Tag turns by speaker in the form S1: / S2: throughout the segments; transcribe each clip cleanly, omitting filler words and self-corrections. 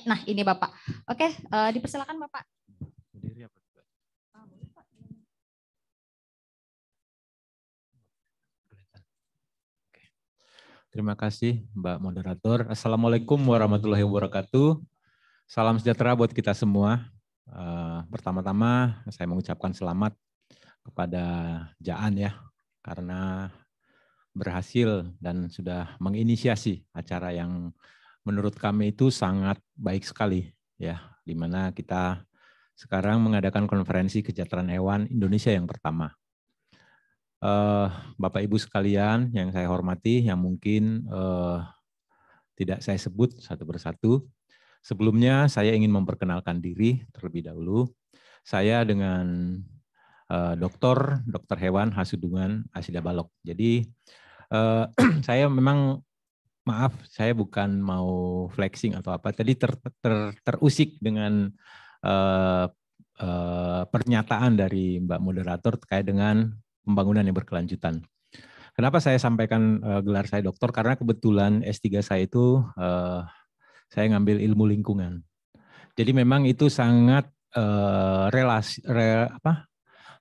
S1: Nah ini Bapak. Oke, dipersilakan Bapak.
S2: Terima kasih Mbak Moderator. Assalamualaikum warahmatullahi wabarakatuh. Salam sejahtera buat kita semua. Pertama-tama saya mengucapkan selamat kepada Jaan ya, karena berhasil dan sudah menginisiasi acara yang menurut kami itu sangat baik sekali ya, di mana kita sekarang mengadakan konferensi kesejahteraan hewan Indonesia yang pertama. Bapak Ibu sekalian yang saya hormati, yang mungkin tidak saya sebut satu persatu. Sebelumnya saya ingin memperkenalkan diri terlebih dahulu. Saya dengan Dr. Hewan Hasudungan Asida Balok. Jadi saya memang, maaf, saya bukan mau flexing atau apa. Tadi terusik dengan pernyataan dari Mbak Moderator terkait dengan pembangunan yang berkelanjutan. Kenapa saya sampaikan gelar saya doktor? Karena kebetulan S3 saya itu saya ngambil ilmu lingkungan. Jadi memang itu sangat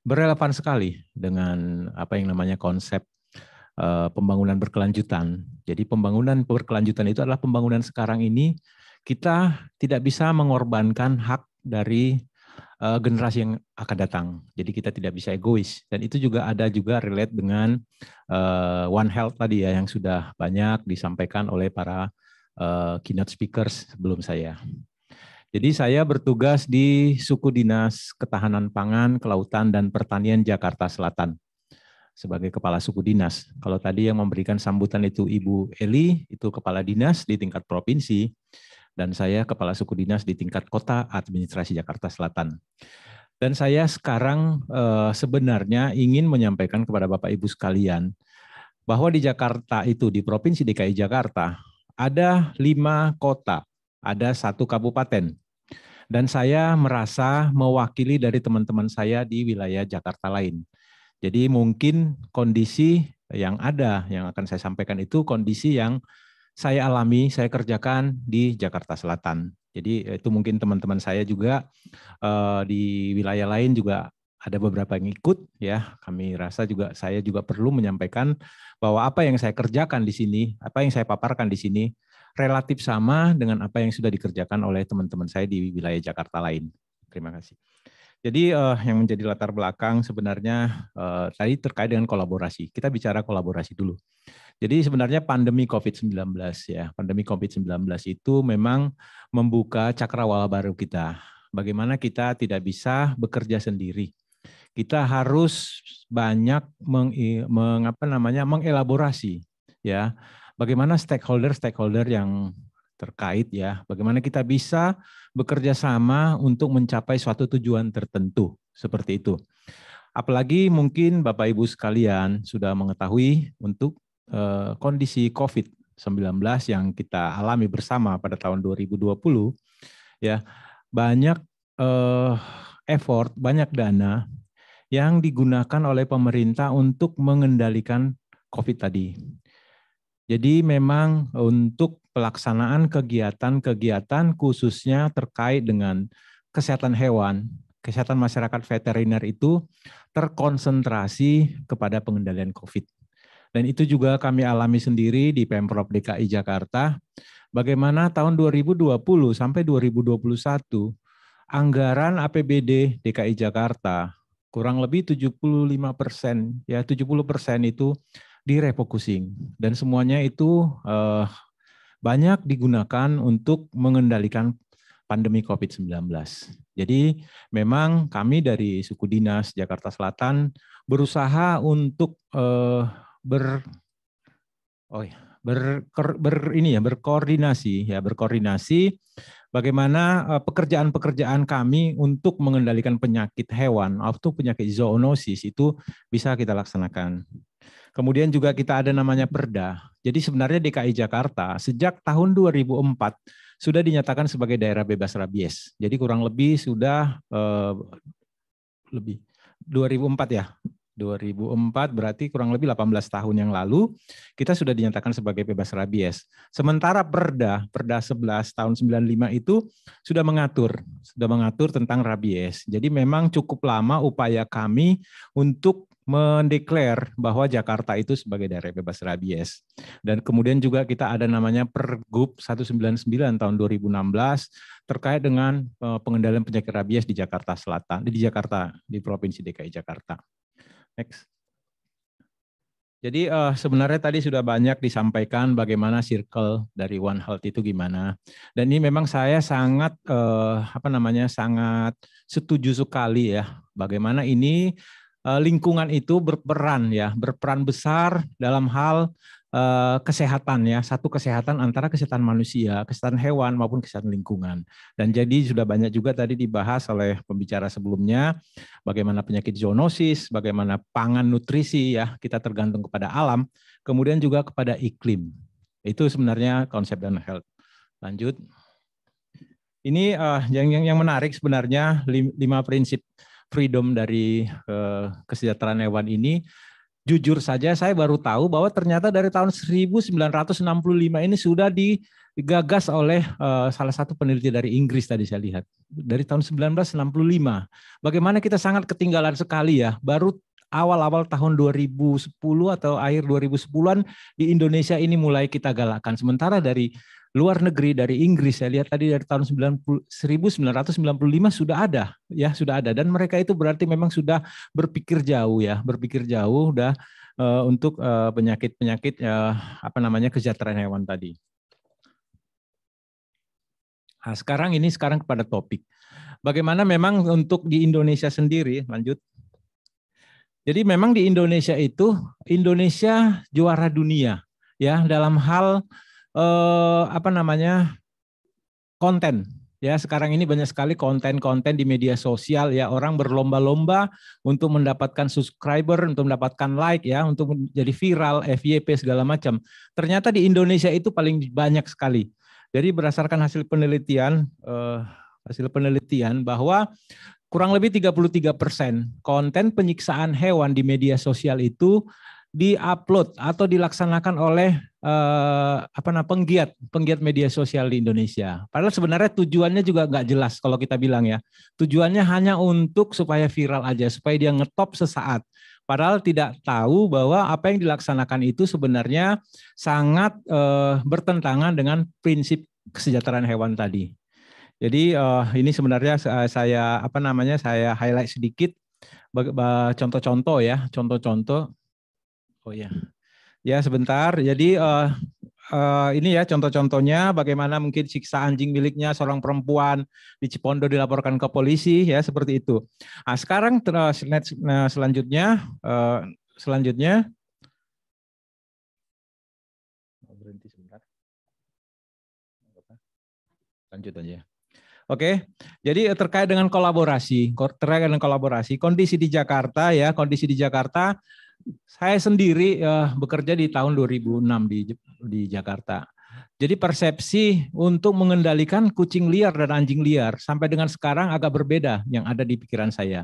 S2: berrelevan sekali dengan apa yang namanya konsep pembangunan berkelanjutan. Jadi pembangunan berkelanjutan itu adalah pembangunan sekarang ini kita tidak bisa mengorbankan hak dari generasi yang akan datang. Jadi kita tidak bisa egois. Dan itu juga ada relate dengan One Health tadi ya, yang sudah banyak disampaikan oleh para keynote speakers sebelum saya. Jadi saya bertugas di Suku Dinas Ketahanan Pangan, Kelautan, dan Pertanian Jakarta Selatan sebagai Kepala Suku Dinas. Kalau tadi yang memberikan sambutan itu Ibu Eli, itu Kepala Dinas di tingkat provinsi, dan saya Kepala Suku Dinas di tingkat Kota Administrasi Jakarta Selatan. Dan saya sekarang sebenarnya ingin menyampaikan kepada Bapak Ibu sekalian bahwa di Jakarta itu, di Provinsi DKI Jakarta, ada 5 kota, ada 1 kabupaten. Dan saya merasa mewakili dari teman-teman saya di wilayah Jakarta lain. Jadi mungkin kondisi yang ada, yang akan saya sampaikan itu kondisi yang saya alami, saya kerjakan di Jakarta Selatan. Jadi itu mungkin teman-teman saya juga di wilayah lain juga ada beberapa yang ikut ya. Kami rasa juga saya juga perlu menyampaikan bahwa apa yang saya kerjakan di sini, apa yang saya paparkan di sini relatif sama dengan apa yang sudah dikerjakan oleh teman-teman saya di wilayah Jakarta lain. Terima kasih. Jadi yang menjadi latar belakang sebenarnya tadi terkait dengan kolaborasi. Kita bicara kolaborasi dulu. Jadi sebenarnya pandemi COVID-19 ya, pandemi COVID-19 itu memang membuka cakrawala baru kita. Bagaimana kita tidak bisa bekerja sendiri. Kita harus banyak mengelaborasi ya. Bagaimana stakeholder yang terkait ya, bagaimana kita bisa bekerja sama untuk mencapai suatu tujuan tertentu seperti itu. Apalagi mungkin Bapak Ibu sekalian sudah mengetahui untuk kondisi COVID-19 yang kita alami bersama pada tahun 2020 ya, banyak effort, banyak dana yang digunakan oleh pemerintah untuk mengendalikan COVID tadi. Jadi memang untuk pelaksanaan kegiatan-kegiatan khususnya terkait dengan kesehatan hewan, kesehatan masyarakat veteriner itu terkonsentrasi kepada pengendalian COVID. Dan itu juga kami alami sendiri di Pemprov DKI Jakarta, bagaimana tahun 2020 sampai 2021 anggaran APBD DKI Jakarta kurang lebih 75%, ya 70% itu direfocusing dan semuanya itu banyak digunakan untuk mengendalikan pandemi COVID-19. Jadi memang kami dari Suku Dinas Jakarta Selatan berusaha untuk berkoordinasi bagaimana pekerjaan-pekerjaan kami untuk mengendalikan penyakit hewan atau penyakit zoonosis itu bisa kita laksanakan. Kemudian juga kita ada namanya Perda. Jadi sebenarnya DKI Jakarta sejak tahun 2004 sudah dinyatakan sebagai daerah bebas rabies. Jadi kurang lebih sudah lebih 2004 ya. 2004 berarti kurang lebih 18 tahun yang lalu kita sudah dinyatakan sebagai bebas rabies. Sementara Perda 11 tahun 95 itu sudah mengatur tentang rabies. Jadi memang cukup lama upaya kami untuk mendeklar bahwa Jakarta itu sebagai daerah bebas rabies. Dan kemudian juga kita ada namanya Pergub 199 tahun 2016 terkait dengan pengendalian penyakit rabies di Jakarta Selatan, di Provinsi DKI Jakarta. Next. Jadi sebenarnya tadi sudah banyak disampaikan bagaimana circle dari One Health itu gimana. Dan ini memang saya sangat sangat setuju sekali ya bagaimana ini lingkungan itu berperan besar dalam hal kesehatan ya, satu kesehatan antara kesehatan manusia, kesehatan hewan maupun kesehatan lingkungan. Dan jadi sudah banyak juga tadi dibahas oleh pembicara sebelumnya bagaimana penyakit zoonosis, bagaimana pangan nutrisi ya, kita tergantung kepada alam, kemudian juga kepada iklim. Itu sebenarnya konsep One Health. Lanjut. Ini yang menarik sebenarnya 5 prinsip freedom dari kesejahteraan hewan ini. Jujur saja saya baru tahu bahwa ternyata dari tahun 1965 ini sudah digagas oleh salah satu peneliti dari Inggris tadi saya lihat. Dari tahun 1965. Bagaimana kita sangat ketinggalan sekali ya. Baru awal-awal tahun 2010 atau akhir 2010-an di Indonesia ini mulai kita galakkan. Sementara dari luar negeri, dari Inggris, saya lihat tadi dari tahun 1995 sudah ada, dan mereka itu berarti memang sudah berpikir jauh udah untuk penyakit-penyakit kesejahteraan hewan tadi. Nah, sekarang kepada topik. Bagaimana memang untuk di Indonesia sendiri, lanjut. Jadi memang di Indonesia Indonesia juara dunia ya dalam hal konten ya. Sekarang ini banyak sekali konten-konten di media sosial ya, orang berlomba-lomba untuk mendapatkan subscriber, untuk mendapatkan like ya, untuk menjadi viral, FYP segala macam. Ternyata di Indonesia itu paling banyak sekali. Jadi berdasarkan hasil penelitian bahwa kurang lebih 33% konten penyiksaan hewan di media sosial itu di-upload atau dilaksanakan oleh penggiat media sosial di Indonesia. Padahal sebenarnya tujuannya juga nggak jelas kalau kita bilang ya. Tujuannya hanya untuk supaya viral aja, supaya dia ngetop sesaat. Padahal tidak tahu bahwa apa yang dilaksanakan itu sebenarnya sangat bertentangan dengan prinsip kesejahteraan hewan tadi. Jadi ini sebenarnya saya highlight sedikit contoh-contoh ya, contoh-contoh. Oh ya, ya sebentar. Jadi ini ya contoh-contohnya bagaimana mungkin siksa anjing miliknya seorang perempuan di Cipondo dilaporkan ke polisi ya, seperti itu. Nah, sekarang selanjutnya berhenti sebentar. Lanjut aja. Oke, jadi terkait dengan kolaborasi, kondisi di Jakarta ya, saya sendiri bekerja di tahun 2006 di Jakarta. Jadi persepsi untuk mengendalikan kucing liar dan anjing liar sampai dengan sekarang agak berbeda yang ada di pikiran saya.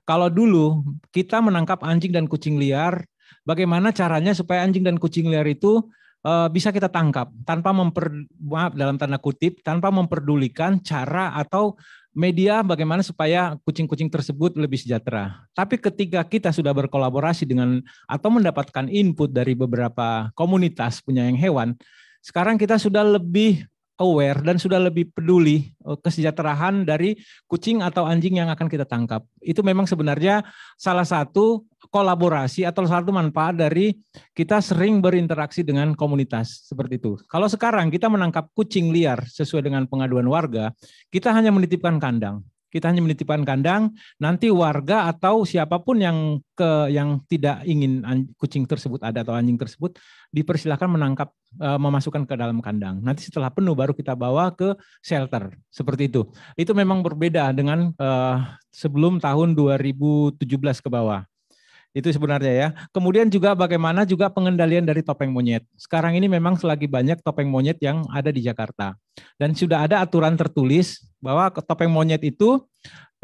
S2: Kalau dulu kita menangkap anjing dan kucing liar, bagaimana caranya supaya anjing dan kucing liar itu bisa kita tangkap tanpa dalam tanda kutip, tanpa memperdulikan cara atau media bagaimana supaya kucing-kucing tersebut lebih sejahtera. Tapi ketika kita sudah berkolaborasi dengan atau mendapatkan input dari beberapa komunitas penyayang hewan, sekarang kita sudah lebih aware dan sudah lebih peduli kesejahteraan dari kucing atau anjing yang akan kita tangkap. Itu memang sebenarnya salah satu kolaborasi atau salah satu manfaat dari kita sering berinteraksi dengan komunitas seperti itu. Kalau sekarang kita menangkap kucing liar sesuai dengan pengaduan warga, kita hanya menitipkan kandang. Nanti warga atau siapapun yang tidak ingin kucing tersebut ada atau anjing tersebut dipersilakan memasukkan ke dalam kandang. Nanti setelah penuh baru kita bawa ke shelter seperti itu. Itu memang berbeda dengan sebelum tahun 2017 ke bawah. Itu sebenarnya ya. Kemudian juga bagaimana juga pengendalian dari topeng monyet. Sekarang ini memang selagi banyak topeng monyet yang ada di Jakarta. Dan sudah ada aturan tertulis bahwa topeng monyet itu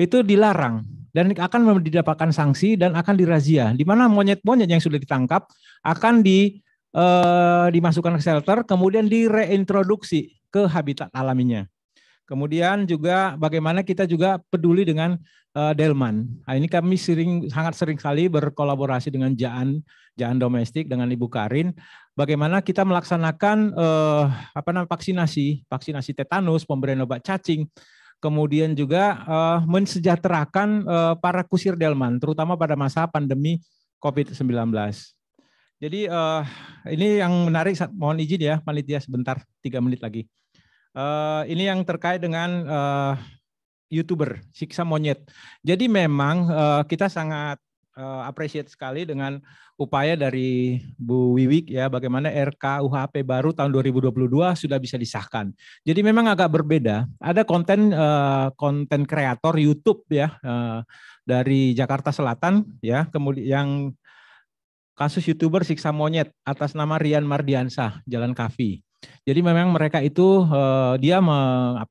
S2: dilarang. dan akan didapatkan sanksi dan akan dirazia. Di mana monyet-monyet yang sudah ditangkap akan dimasukkan ke shelter, kemudian direintroduksi ke habitat alaminya. Kemudian juga bagaimana kita juga peduli dengan delman. Nah, ini kami sangat sering sekali berkolaborasi dengan Jaan domestik dengan Ibu Karin. Bagaimana kita melaksanakan vaksinasi tetanus, pemberian obat cacing, kemudian juga mensejahterakan para kusir delman, terutama pada masa pandemi COVID-19. Jadi ini yang menarik, mohon izin ya panitia sebentar, 3 menit lagi. Ini yang terkait dengan YouTuber siksa monyet. Jadi memang kita sangat appreciate sekali dengan upaya dari Bu Wiwik ya, bagaimana RKUHP baru tahun 2022 sudah bisa disahkan. Jadi memang agak berbeda. Ada konten kreator YouTube ya dari Jakarta Selatan ya, kemudian yang kasus YouTuber siksa monyet atas nama Rian Mardiansah Jalan Kafi. Jadi memang mereka itu dia mengupload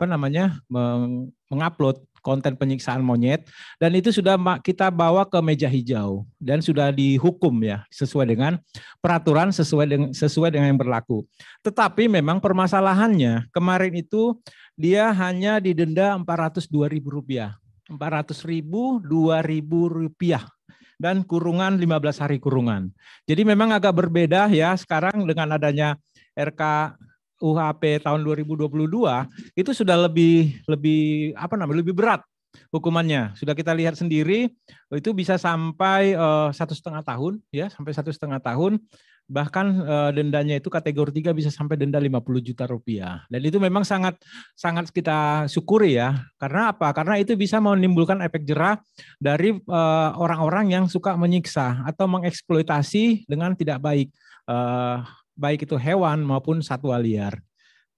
S2: konten penyiksaan monyet dan itu sudah kita bawa ke meja hijau dan sudah dihukum ya sesuai dengan peraturan, sesuai dengan yang berlaku. Tetapi memang permasalahannya kemarin itu dia hanya didenda Rp402.000. Rp400.000, Rp2.000 dan kurungan 15 hari kurungan. Jadi memang agak berbeda ya sekarang dengan adanya RKUHP tahun 2022 itu sudah lebih berat hukumannya. Sudah kita lihat sendiri itu bisa sampai 1,5 tahun ya, sampai 1,5 tahun. Bahkan dendanya itu kategori 3 bisa sampai denda Rp50 juta. Dan itu memang sangat kita syukuri ya. Karena apa? Karena itu bisa menimbulkan efek jerah dari orang-orang yang suka menyiksa atau mengeksploitasi dengan tidak baik. Baik itu hewan maupun satwa liar.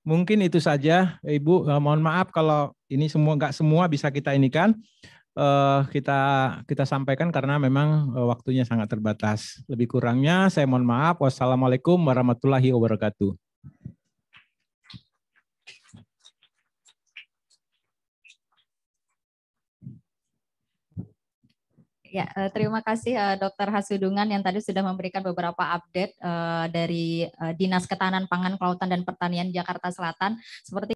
S2: Mungkin itu saja, Ibu. Mohon maaf kalau ini nggak semua bisa kita inikan. Kita sampaikan karena memang waktunya sangat terbatas. Lebih kurangnya saya mohon maaf. Wassalamualaikum warahmatullahi wabarakatuh.
S1: Ya, terima kasih Dr. Hasudungan yang tadi sudah memberikan beberapa update dari Dinas Ketahanan Pangan, Kelautan dan Pertanian Jakarta Selatan. Seperti